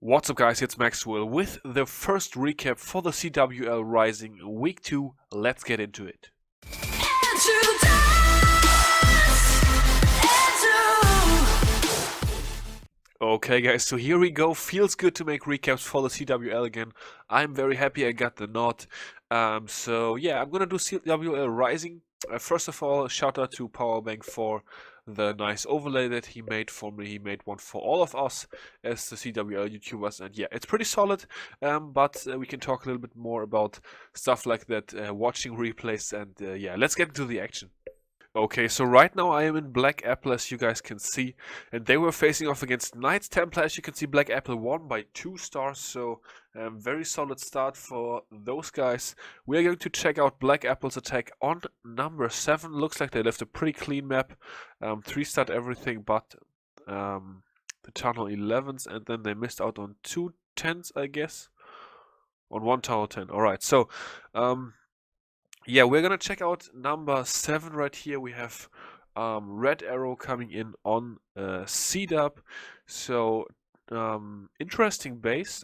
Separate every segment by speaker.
Speaker 1: What's up guys, it's Maxwell with the first recap for the CWL Rising Week 2. Let's get into it. Okay guys, so here we go. Feels good to make recaps for the CWL again. I'm very happy I got the nod. So yeah, I'm gonna do CWL Rising. First of all, shout out to Powerbank for the nice overlay that he made for me. He made one for all of us as the CWL YouTubers, and yeah, it's pretty solid. But we can talk a little bit more about stuff like that, watching replays, and yeah, let's get into the action. Okay, so right now I am in Black Apple, as you guys can see, and they were facing off against Knights Templar. As you can see, Black Apple won by 2 stars, so very solid start for those guys. We are going to check out Black Apple's attack on number 7. Looks like they left a pretty clean map, 3-starred everything but the Town Hall 11s, and then they missed out on 2 10s, I guess, on 1 Town Hall 10. Alright, so yeah, we're gonna check out number 7 right here. We have Red Arrow coming in on C-Dub. So interesting base.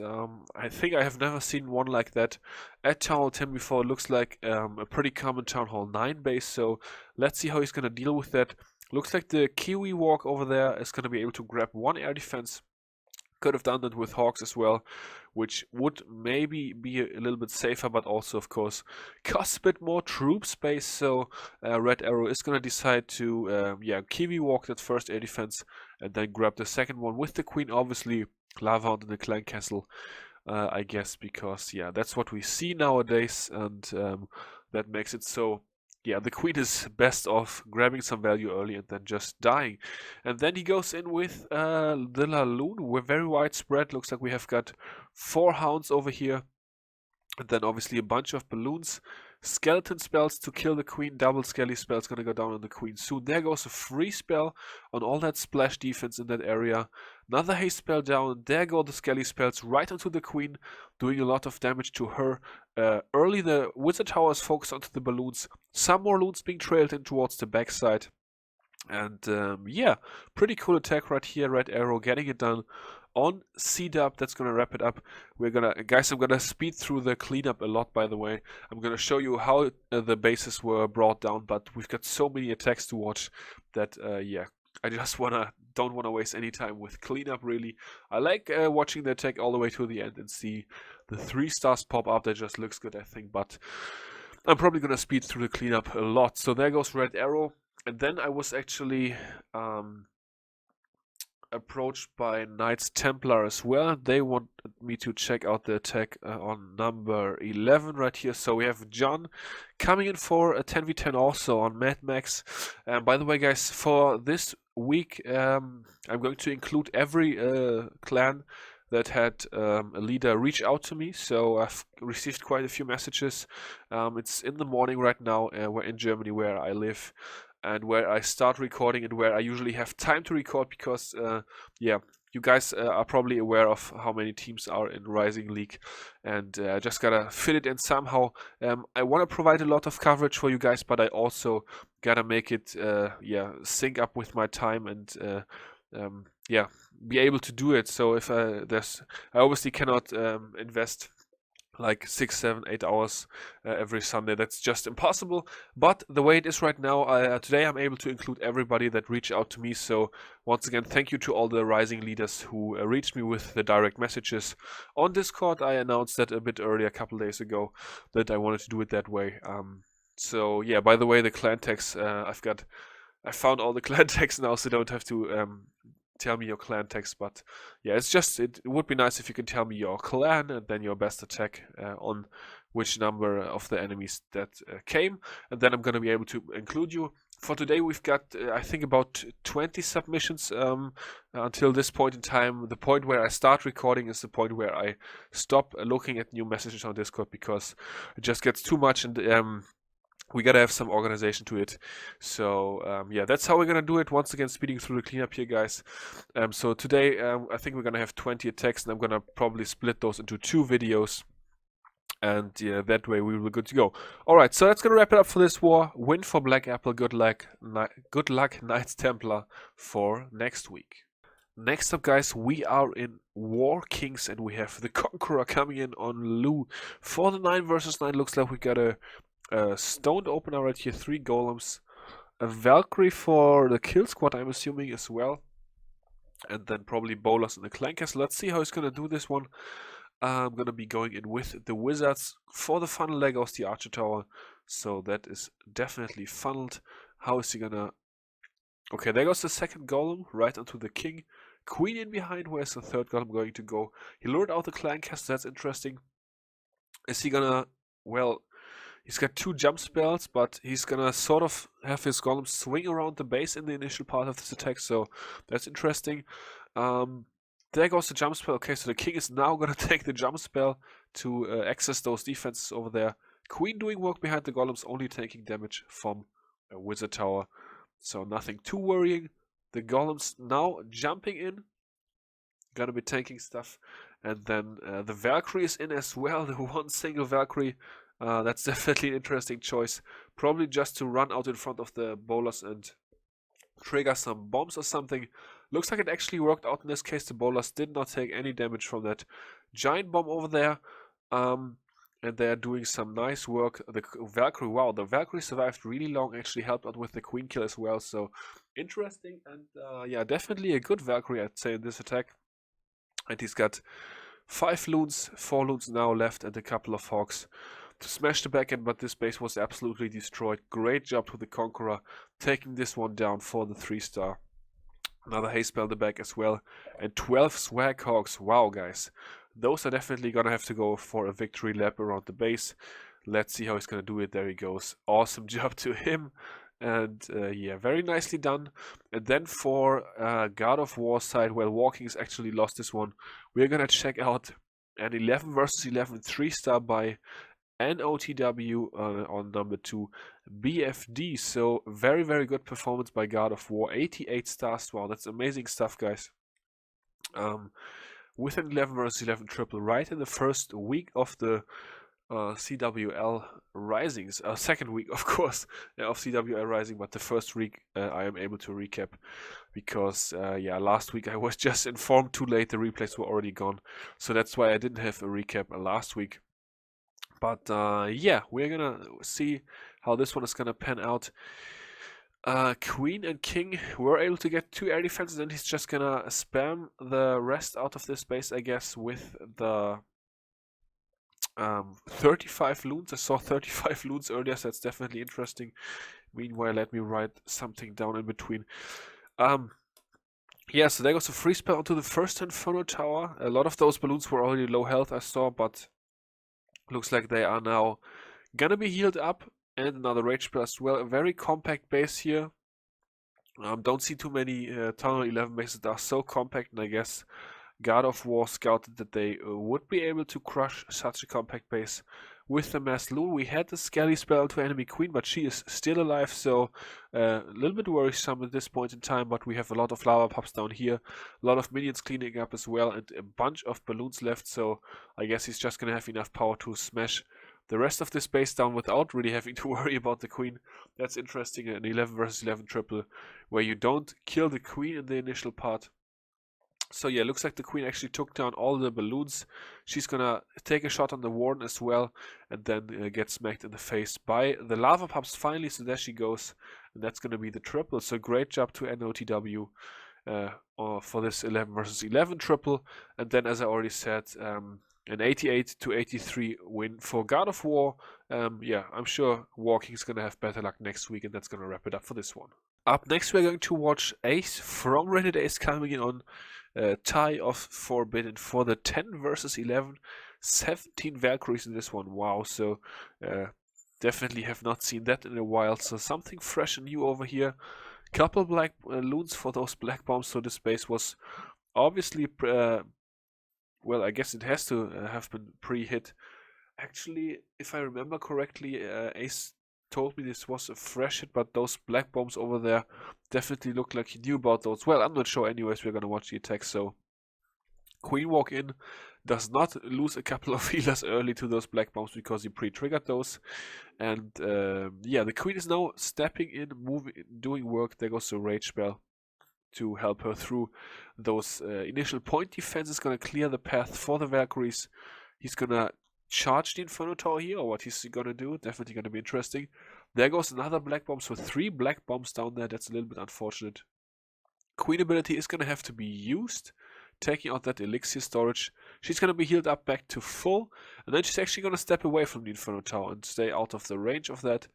Speaker 1: I think I have never seen one like that at Town Hall 10 before. It looks like a pretty common Town Hall 9 base. So let's see how he's gonna deal with that. Looks like the Kiwi Walk over there is gonna be able to grab 1 air defense. Could have done that with Hawks as well, which would maybe be a little bit safer, but also, of course, costs a bit more troop space. So Red Arrow is going to decide to, Kiwi walk that first air defense and then grab the second one with the Queen, obviously, Lava Hound in the Clan Castle, I guess, because, yeah, that's what we see nowadays, and that makes it so. Yeah, the Queen is best off grabbing some value early and then just dying. And then he goes in with the Laloon. We're very widespread. Looks like we have got 4 Hounds over here. And then obviously a bunch of balloons. Skeleton spells to kill the Queen. Double Skelly spells gonna go down on the Queen soon. There goes a free spell on all that splash defense in that area. Another haste spell down. There go the Skelly spells right onto the Queen, doing a lot of damage to her. Early the Wizard Tower is focused onto the balloons. Some more loons being trailed in towards the backside. And yeah, pretty cool attack right here. Red Arrow getting it done on C-Dub. That's gonna wrap it up. I'm gonna speed through the cleanup a lot, by the way. I'm gonna show you how the bases were brought down, but we've got so many attacks to watch that yeah, I just don't wanna waste any time with cleanup, really. I like watching the attack all the way to the end and see the 3 stars pop up. That just looks good, I think, but I'm probably gonna speed through the cleanup a lot. So there goes Red Arrow. And then I was actually approached by Knights Templar as well. They wanted me to check out the attack on number 11 right here. So we have John coming in for a 10v10 also on Mad Max. By the way, guys, for this week, I'm going to include every clan that had a leader reach out to me. So I've received quite a few messages. It's in the morning right now. We're in Germany, where I live, and where I start recording and where I usually have time to record, because yeah, you guys are probably aware of how many teams are in Rising League, and I just gotta fit it in somehow. I want to provide a lot of coverage for you guys, but I also gotta make it yeah, sync up with my time and yeah, be able to do it. So if I obviously cannot invest like 6, 7, 8 hours every Sunday. That's just impossible. But the way it is right now, today I'm able to include everybody that reached out to me. So once again, thank you to all the Rising leaders who reached me with the direct messages on Discord. I announced that a bit earlier, a couple days ago, that I wanted to do it that way. So yeah, by the way, the clan tags, I found all the clan tags now, so don't have to tell me your clan text, but yeah, it would be nice if you can tell me your clan and then your best attack on which number of the enemies that came, and then I'm going to be able to include you. For today we've got I think about 20 submissions until this point in time. The point where I start recording is the point where I stop looking at new messages on Discord, because it just gets too much, and we gotta have some organization to it. So yeah, that's how we're gonna do it. Once again, speeding through the cleanup here, guys. So today I think we're gonna have 20 attacks, and I'm gonna probably split those into 2 videos, and yeah, that way we will be good to go. Alright, so that's gonna wrap it up for this war. Win for Black Apple. Good luck Knights Templar for next week. Next up, guys, we are in War Kings, and we have the Conqueror coming in on Lu. For the 9 versus 9, looks like we got a stoned opener right here, 3 golems, a Valkyrie for the kill squad, I'm assuming, as well, and then probably bowlers and the clankers. Let's see how he's gonna do this one. I'm gonna be going in with the wizards. For the funnel leg goes the archer tower, so that is definitely funneled. How is he gonna... Okay, there goes the second golem right onto the king. Queen in behind, where's the third golem going to go? He lured out the clankers, that's interesting. Is he gonna... Well, he's got 2 jump spells, but he's gonna sort of have his golem swing around the base in the initial part of this attack, so that's interesting. There goes the jump spell. Okay, so the king is now gonna take the jump spell to access those defenses over there. Queen doing work behind the golems, only taking damage from a wizard tower. So nothing too worrying. The golems now jumping in. Gonna be tanking stuff. And then the Valkyrie is in as well. The one single Valkyrie. That's definitely an interesting choice. Probably just to run out in front of the bowlers and trigger some bombs or something. Looks like it actually worked out in this case. The bowlers did not take any damage from that giant bomb over there. And they're doing some nice work. The Valkyrie, wow, the Valkyrie survived really long, actually helped out with the queen kill as well, so interesting, and yeah, definitely a good Valkyrie, I'd say, in this attack. And he's got 5 loons, 4 loons now left, and a couple of hawks to smash the backend, but this base was absolutely destroyed. Great job to the Conqueror, taking this one down for the 3-star. Another haste spell in the back as well, and 12 swag hawks. Wow, guys. Those are definitely gonna have to go for a victory lap around the base. Let's see how he's gonna do it. There he goes. Awesome job to him. And yeah, very nicely done. And then for God of War side, well, Walking's actually lost this one. We're gonna check out an 11 versus 11 3-star by NOTW on number 2 BFD. So very, very good performance by God of War. 88 stars. Wow, that's amazing stuff, guys. With an 11 versus 11 triple right in the first week of the CWL Risings, second week of course of CWL Rising, but the first week I am able to recap because yeah, last week I was just informed too late, the replays were already gone, so that's why I didn't have a recap last week. But yeah, we're gonna see how this one is gonna pan out. Queen and king were able to get 2 air defenses, and he's just gonna spam the rest out of this base, I guess, with the 35 loons. I saw 35 loons earlier, so that's definitely interesting. Meanwhile, let me write something down in between. Yeah, so there goes a free spell onto the first Inferno tower. A lot of those balloons were already low health, I saw, but looks like they are now gonna be healed up. And another rage spell as well. A very compact base here. Don't see too many Tunnel 11 bases that are so compact, and I guess God of War scouted that they would be able to crush such a compact base with the Mass Loon. We had the Skelly spell to enemy queen, but she is still alive, so a little bit worrisome at this point in time, but we have a lot of lava pups down here, a lot of minions cleaning up as well, and a bunch of balloons left, so I guess he's just gonna have enough power to smash the rest of this base down without really having to worry about the queen. That's interesting, an 11 versus 11 triple, where you don't kill the queen in the initial part. So yeah, looks like the queen actually took down all the balloons. She's gonna take a shot on the warden as well, and then get smacked in the face by the lava pups finally, so there she goes. And that's gonna be the triple, so great job to NOTW for this 11 versus 11 triple. And then, as I already said, an 88 to 83 win for God of War. Yeah, I'm sure Walking's gonna have better luck next week, and that's gonna wrap it up for this one. Up next, we're going to watch Ace from Reddit Ace coming in on Tie of Forbidden for the 10 versus 11. 17 Valkyries in this one. Wow, so definitely have not seen that in a while. So something fresh and new over here. Couple black loons for those black bombs. So this base was obviously, well, I guess it has to have been pre-hit. Actually, if I remember correctly, Ace told me this was a fresh hit, but those black bombs over there definitely looked like he knew about those. Well, I'm not sure. Anyways, we're gonna watch the attack. So Queen walk in, does not lose a couple of healers early to those black bombs because he pre-triggered those. And yeah, the Queen is now stepping in, moving, doing work. There goes the rage spell. to help her through those initial point defenses. Gonna clear the path for the Valkyries. He's gonna charge the Inferno Tower here, or what he's gonna do. Definitely gonna be interesting. There goes another black bomb, so 3 black bombs down there. That's a little bit unfortunate. Queen ability is gonna have to be used, taking out that elixir storage. She's gonna be healed up back to full, and then she's actually gonna step away from the Inferno Tower and stay out of the range of that.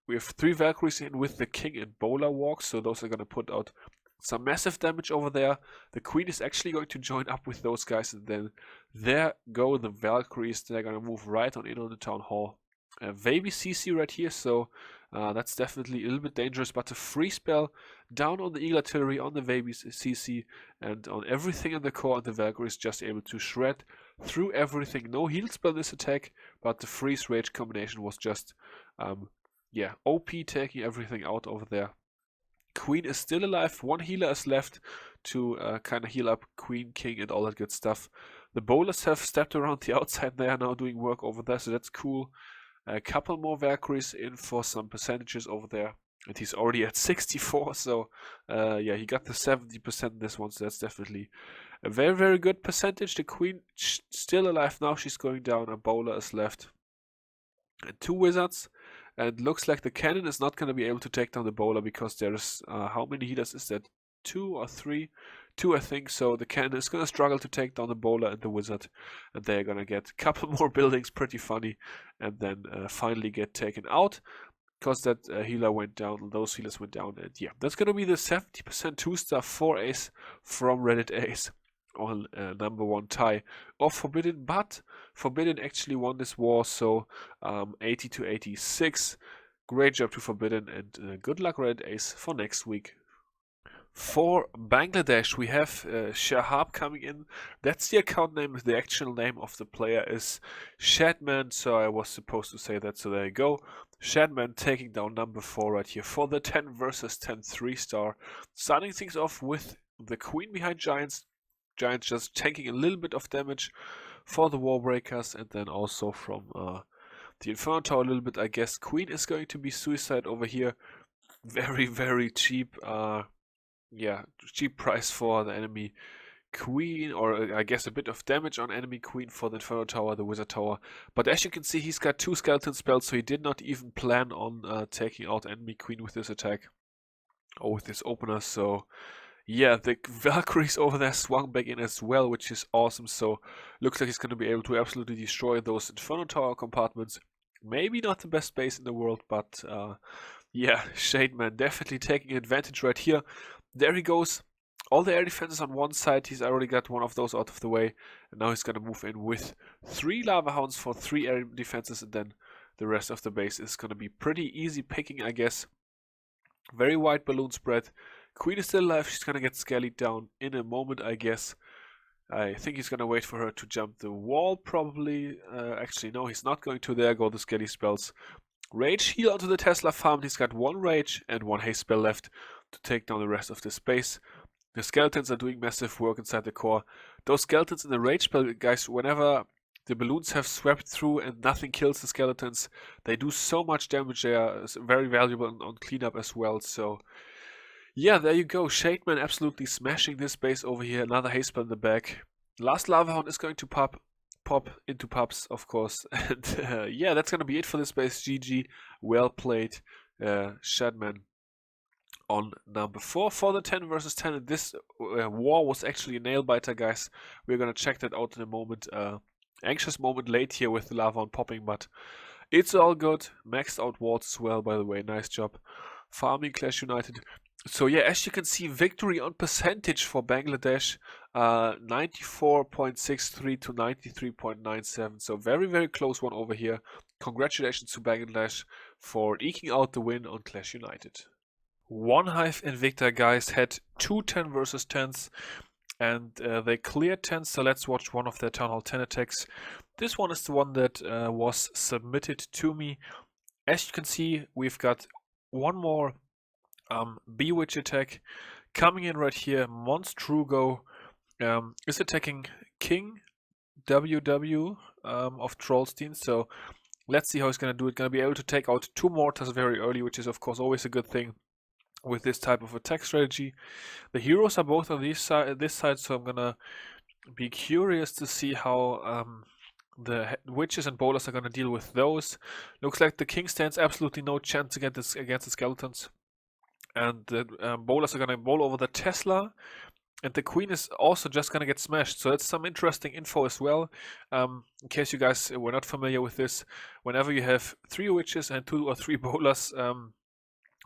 Speaker 1: We have 3 Valkyries in with the King and Bowler walks, so those are gonna put out some massive damage over there. The Queen is actually going to join up with those guys, and then there go the Valkyries. They're gonna move right on in on the Town Hall. Baby CC right here, so that's definitely a little bit dangerous, but a free spell down on the Eagle Artillery, on the Baby CC, and on everything in the core, and the Valkyrie is just able to shred through everything. No heal spell this attack, but the freeze rage combination was just, yeah, OP, taking everything out over there. Queen is still alive, 1 healer is left to kind of heal up Queen, King, and all that good stuff. The bowlers have stepped around the outside, they are now doing work over there, so that's cool. A couple more Valkyries in for some percentages over there, and he's already at 64, so yeah, he got the 70% in this one, so that's definitely a very, very good percentage. The Queen still alive now, she's going down, a bowler is left, and 2 wizards, and looks like the cannon is not going to be able to take down the bowler, because there's, how many healers is that? 2 or 3? 2, I think, so the cannon is going to struggle to take down the bowler and the wizard, and they're going to get a couple more buildings, pretty funny, and then finally get taken out, because that healer went down, those healers went down, and yeah, that's going to be the 70% 2-star 4-ace from Reddit Ace on number 1 tie of Forbidden, but Forbidden actually won this war, so 80 to 86. Great job to Forbidden, and good luck Reddit Ace for next week. For Bangladesh, we have Shahab coming in. That's the account name. The actual name of the player is Shadman, so I was supposed to say that, so there you go. Shadman taking down number 4 right here for the 10 versus 10 3-star. Starting things off with the Queen behind Giants. Giants just tanking a little bit of damage for the Warbreakers, and then also from the Inferno Tower a little bit, I guess. Queen is going to be suicide over here. Very, very cheap. Yeah, cheap price for the enemy Queen, or I guess a bit of damage on enemy Queen for the Inferno Tower, the Wizard Tower. But as you can see, he's got 2 skeleton spells, so he did not even plan on taking out enemy Queen with this attack, or with this opener, so yeah, the Valkyries over there swung back in as well, which is awesome, so looks like he's going to be able to absolutely destroy those Inferno Tower compartments. Maybe not the best base in the world, but yeah, Shademan definitely taking advantage right here. There he goes. All the air defenses on one side. He's already got one of those out of the way. And now he's going to move in with 3 Lava Hounds for 3 air defenses. And then the rest of the base is going to be pretty easy picking, I guess. Very wide balloon spread. Queen is still alive. She's going to get skellied down in a moment, I guess. I think he's going to wait for her to jump the wall, probably. Actually, no, he's not going to. There go the skelly spells. Rage heal onto the Tesla farm. He's got 1 rage and 1 haste spell left to take down the rest of the space. The skeletons are doing massive work inside the core. Those skeletons in the rage spell, guys, whenever the balloons have swept through and nothing kills the skeletons, they do so much damage. They are very valuable on cleanup as well. So yeah, there you go. Shademan absolutely smashing this base over here. Another haste spell in the back. Last Lava Hound is going to pop into pups, of course. And yeah, that's going to be it for this base. GG. Well played, Shadman. On number 4 for the 10 versus 10. And this war was actually a nail biter, guys. We're going to check that out in a moment. Anxious moment late here with the Lava on popping, but it's all good. Maxed out wards as well, by the way. Nice job. Farming Clash United. So yeah, as you can see, victory on percentage for Bangladesh, 94.63 to 93.97. So very, very close one over here. Congratulations to Bangladesh for eking out the win on Clash United. Onehive Invicta, guys, had 2 10 versus 10s, and they cleared 10s, so let's watch one of their Town Hall 10 attacks. This one is the one that was submitted to me. As you can see, we've got one more Bewitch attack coming in right here. Monstrugo is attacking King WW of Trollstien, so let's see how he's going to do it. Going to be able to take out 2 mortars very early, which is of course always a good thing. with this type of attack strategy. The heroes are both on this side, so I'm gonna be curious to see how the witches and bowlers are gonna deal with those. Looks like the king stands absolutely no chance against the skeletons, and the bowlers are gonna bowl over the Tesla. And the queen is also just gonna get smashed, so that's some interesting info as well. In case you guys were not familiar with this, whenever you have 3 witches and 2 or 3 bowlers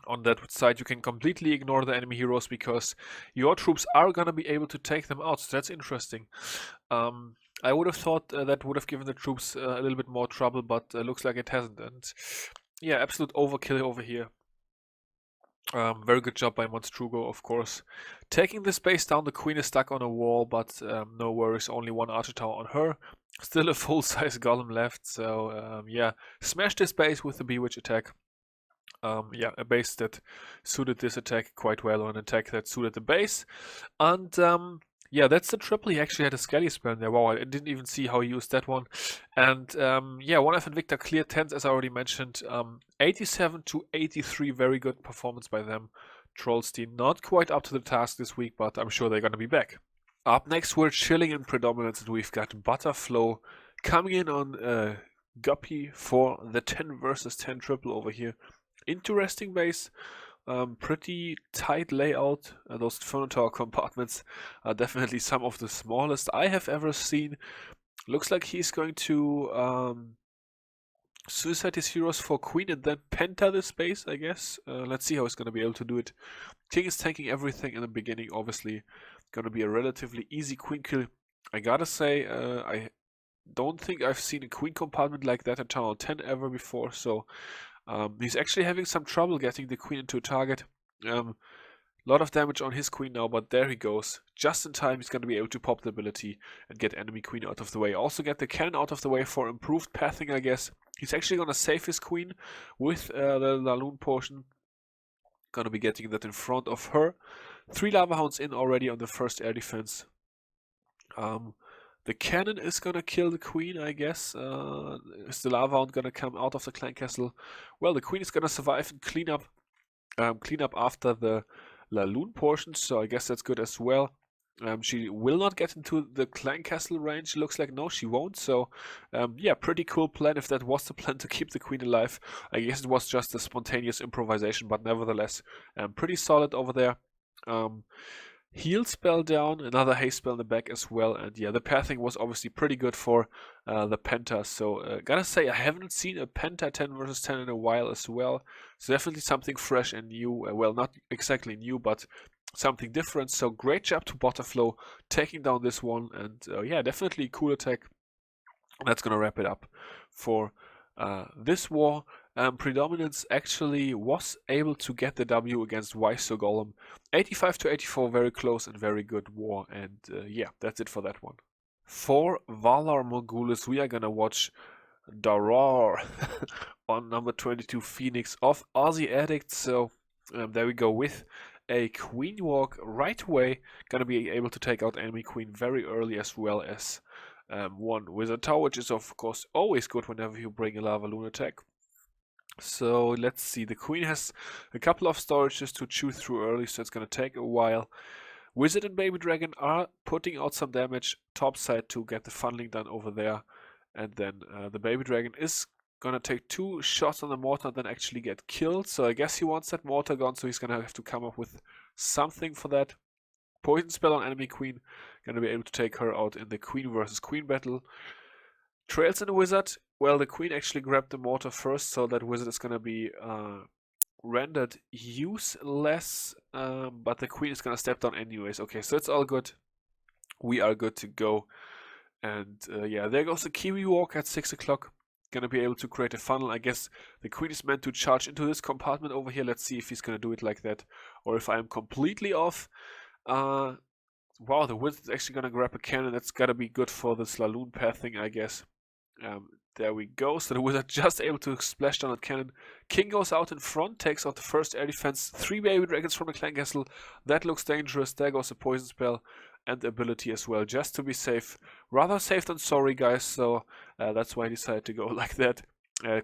Speaker 1: on that side, you can completely ignore the enemy heroes because your troops are gonna be able to take them out. So that's interesting. I would have thought that would have given the troops a little bit more trouble, but looks like it hasn't. And yeah, absolute overkill over here. Very good job by Monstrugo, of course. Taking this base down, the queen is stuck on a wall, but no worries, only 1 archer tower on her. Still a full-size golem left, so yeah, smash this base with the Bewitch attack. Yeah, a base that suited this attack quite well, or an attack that suited the base. And yeah, that's the triple. He actually had a Skelly spell in there. Wow, I didn't even see how he used that one. And yeah, Onehive Invicta cleared 10s, as I already mentioned. 87 to 83, very good performance by them. Trollstien not quite up to the task this week, but I'm sure they're going to be back. Up next, we're chilling in Predominance, and we've got Butterflow coming in on Guppy for the 10 versus 10 triple over here. Interesting base. Pretty tight layout. Those Inferno Tower compartments are definitely some of the smallest I have ever seen. Looks like he's going to suicide his heroes for queen and then penta this base, I guess. Let's see how he's going to be able to do it. King is tanking everything in the beginning, obviously. Going to be a relatively easy queen kill. I gotta say, I don't think I've seen a queen compartment like that in Town Hall 10 ever before, so he's actually having some trouble getting the queen into a target. Lot of damage on his queen now, but there he goes. Just in time, he's going to be able to pop the ability and get enemy queen out of the way. Also get the cannon out of the way for improved pathing, I guess. He's actually going to save his queen with the Laloon potion. Going to be getting that in front of her. 3 lava hounds in already on the first air defense. The cannon is gonna kill the queen, I guess. Is the lava hound gonna come out of the clan castle? Well, the queen is gonna survive and clean up after the Laloon portion, so I guess that's good as well. She will not get into the clan castle range. Looks like no, she won't. So yeah, pretty cool plan. If that was the plan to keep the queen alive, I guess it was just a spontaneous improvisation, but nevertheless, pretty solid over there. Heal spell down, another haste spell in the back as well, and yeah, the pathing was obviously pretty good for the Penta, so gotta say, I haven't seen a Penta 10 versus 10 in a while as well, so definitely something fresh and new, well, not exactly new, but something different, so great job to Butterflow taking down this one, and yeah, definitely a cool attack. That's gonna wrap it up for this war. Predominance actually was able to get the W against Weiser Golem. 85 to 84, very close and very good war. And yeah, that's it for that one. For Valar Morghulis, we are gonna watch Darar on number 22 Phoenix of Aussie Addicts. So there we go with a queen walk right away. Gonna be able to take out enemy queen very early, as well as one wizard tower, which is of course always good whenever you bring a lava loon attack. So let's see, the queen has a couple of storages to chew through early, so it's gonna take a while. Wizard and Baby Dragon are putting out some damage topside to get the funneling done over there, and then the Baby Dragon is gonna take 2 shots on the mortar and then actually get killed, so I guess he wants that mortar gone, so he's gonna have to come up with something for that. Poison spell on enemy queen, gonna be able to take her out in the queen versus queen battle. Trails in the wizard, well, the queen actually grabbed the mortar first, so that wizard is gonna be rendered useless, but the queen is gonna step down anyways. Okay, so it's all good. We are good to go. And yeah, there goes the Kiwi Walk at 6 o'clock. Gonna be able to create a funnel. I guess the queen is meant to charge into this compartment over here. Let's see if he's gonna do it like that, or if I'm completely off. Wow, the wizard is actually gonna grab a cannon. That's gotta be good for this Laloon pathing, I guess. There we go. So the wizard just able to splash down that cannon. King goes out in front, takes out the first air defense. 3 baby dragons from the clan castle. That looks dangerous. There goes the poison spell and the ability as well, just to be safe. Rather safe than sorry, guys. So that's why I decided to go like that.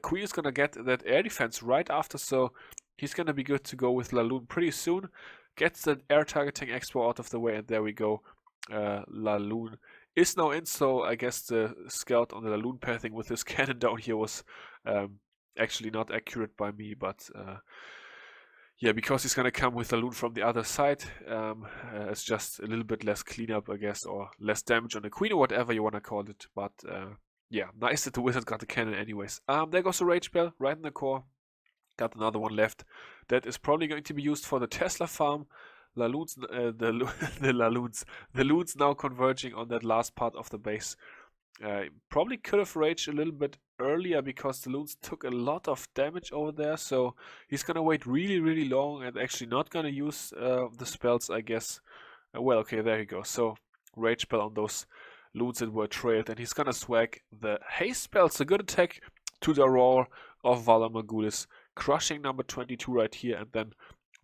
Speaker 1: Queen is gonna get that air defense right after, so he's gonna be good to go with Laloon pretty soon. Gets the air targeting expo out of the way, and there we go. Laloon is now in, so I guess the scout on the Laloon pathing with his cannon down here was actually not accurate by me, but yeah, because he's gonna come with Laloon from the other side, it's just a little bit less cleanup, I guess, or less damage on the queen, or whatever you wanna call it. But yeah, nice that the wizard got the cannon anyways. There goes a rage bell right in the core. Got another one left. That is probably going to be used for the Tesla farm. Laloons, the loons now converging on that last part of the base. Probably could have raged a little bit earlier because the loons took a lot of damage over there, so he's gonna wait really long and actually not gonna use the spells, I guess. Well, okay, there you go. So rage spell on those loons that were trailed, and he's gonna swag the haste spells, a good attack to the roar of Valar Morghulis, crushing number 22 right here, and then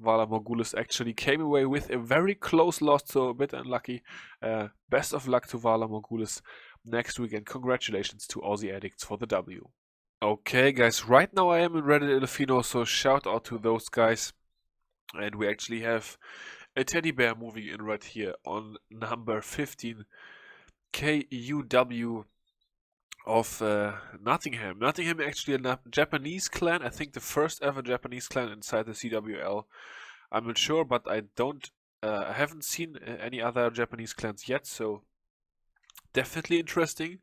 Speaker 1: Valar Morghulis actually came away with a very close loss, so a bit unlucky. Best of luck to Valar Morghulis next week, and congratulations to Aussie Addicts for the W. Okay guys, right now I am in Reddit Elephino, so shout out to those guys. And we actually have a teddy bear moving in right here on number 15, KUW of Nattingham. Nattingham actually a Japanese clan, I think the first ever Japanese clan inside the CWL. I'm not sure, but I haven't seen any other Japanese clans yet, so definitely interesting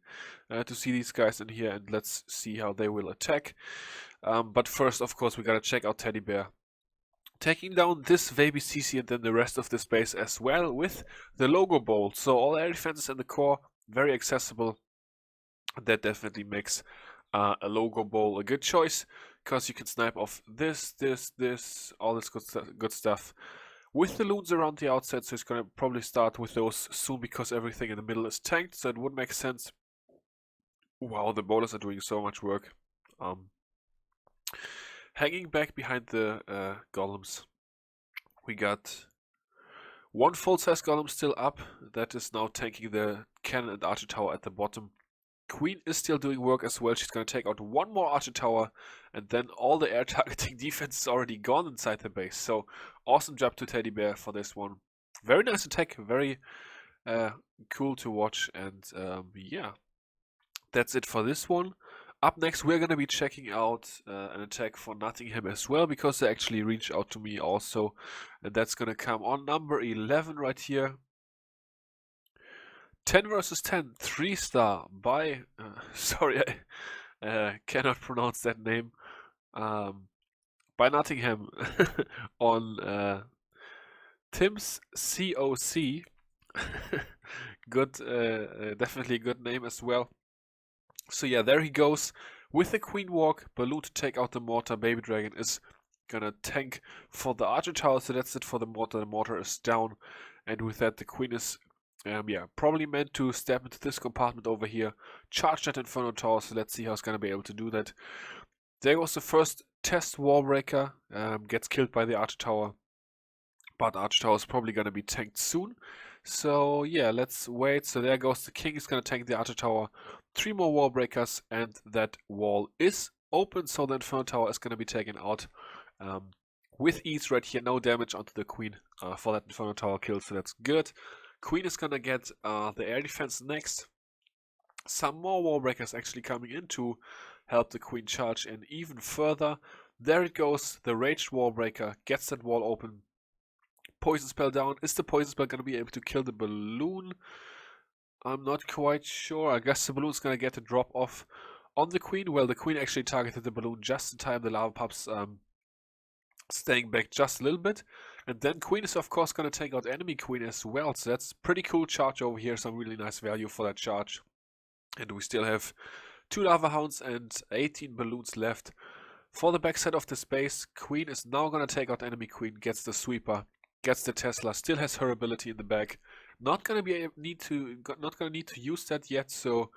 Speaker 1: to see these guys in here, and let's see how they will attack. But first, of course, we gotta check out Teddy Bear. Taking down this baby CC and then the rest of this base as well with the logo bolt. So all air defenses in the core, very accessible. That definitely makes a logo bowl a good choice, because you can snipe off this, all this good stuff. With the loons around the outside, so he's gonna probably start with those soon because everything in the middle is tanked, so it would make sense. Wow, the bowlers are doing so much work. Hanging back behind the golems, we got one full-size golem still up. That is now tanking the cannon and archer tower at the bottom. Queen is still doing work as well. She's going to take out one more archer tower, and then all the air targeting defense is already gone inside the base. So awesome job to Teddy Bear for this one. Very nice attack, very cool to watch, and yeah, that's it for this one. Up next, we're going to be checking out an attack for Nattingham as well, because they actually reached out to me also, and that's going to come on number 11 right here. 10 versus 10, 3-star by, sorry, I cannot pronounce that name, by Nattingham on Tim's COC. Good, definitely a good name as well. So yeah, there he goes with the Queen Walk, Balloon to take out the mortar. Baby Dragon is gonna tank for the archer tower, so that's it for the mortar. The mortar is down, and with that the Queen is yeah, probably meant to step into this compartment over here, charge that Inferno Tower, so let's see how it's going to be able to do that. There goes the first test Warbreaker, gets killed by the Archer Tower, but Archer Tower is probably going to be tanked soon. So yeah, let's wait. So there goes the King, is going to tank the Archer Tower, 3 more Warbreakers, and that wall is open, so the Inferno Tower is going to be taken out with ease right here. No damage onto the Queen for that Inferno Tower kill, so that's good. Queen is gonna get the air defense next. Some more Warbreakers actually coming in to help the Queen charge in even further. There it goes, the Raged Warbreaker gets that wall open. Poison spell down. Is the poison spell gonna be able to kill the balloon? I'm not quite sure. I guess the balloon's gonna get a drop off on the Queen. Well, the Queen actually targeted the balloon just in time. The lava pups staying back just a little bit, and then Queen is of course going to take out enemy Queen as well, so that's pretty cool charge over here. Some really nice value for that charge, and we still have 2 lava hounds and 18 balloons left for the backside of this base. Queen is now going to take out enemy Queen, gets the sweeper, gets the Tesla, still has her ability in the back. Not going to need to use that yet, so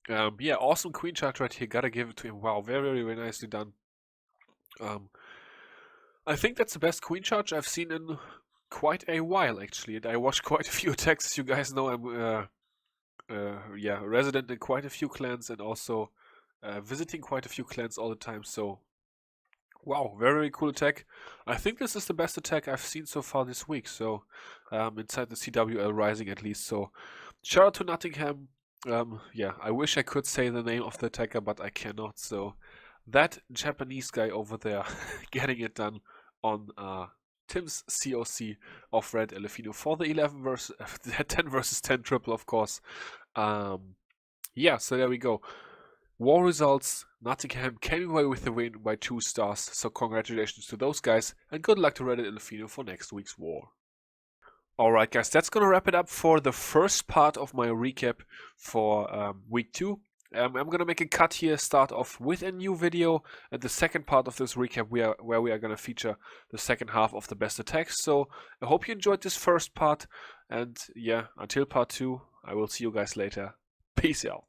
Speaker 1: yeah, awesome Queen charge right here. Gotta give it to him. Wow, very nicely done. I think that's the best Queen charge I've seen in quite a while, actually. And I watched quite a few attacks. As you guys know, I'm yeah, resident in quite a few clans, and also visiting quite a few clans all the time. So Wow, very cool attack. I think this is the best attack I've seen so far this week, so inside the CWL Rising at least. So shout out to Nattingham. Yeah, I wish I could say the name of the attacker, but I cannot. So that Japanese guy over there getting it done on Tim's COC of Red Elephino for the 11 versus 10 versus 10 triple, of course. Yeah, so there we go. War results, Nattingham came away with the win by 2 stars, so congratulations to those guys, and good luck to Reddit Elephino for next week's war. Alright guys, that's gonna wrap it up for the first part of my recap for week 2. I'm gonna make a cut here, start off with a new video, and the second part of this recap where we are gonna feature the second half of the best attacks. So I hope you enjoyed this first part, and yeah, until part 2, I will see you guys later. Peace out.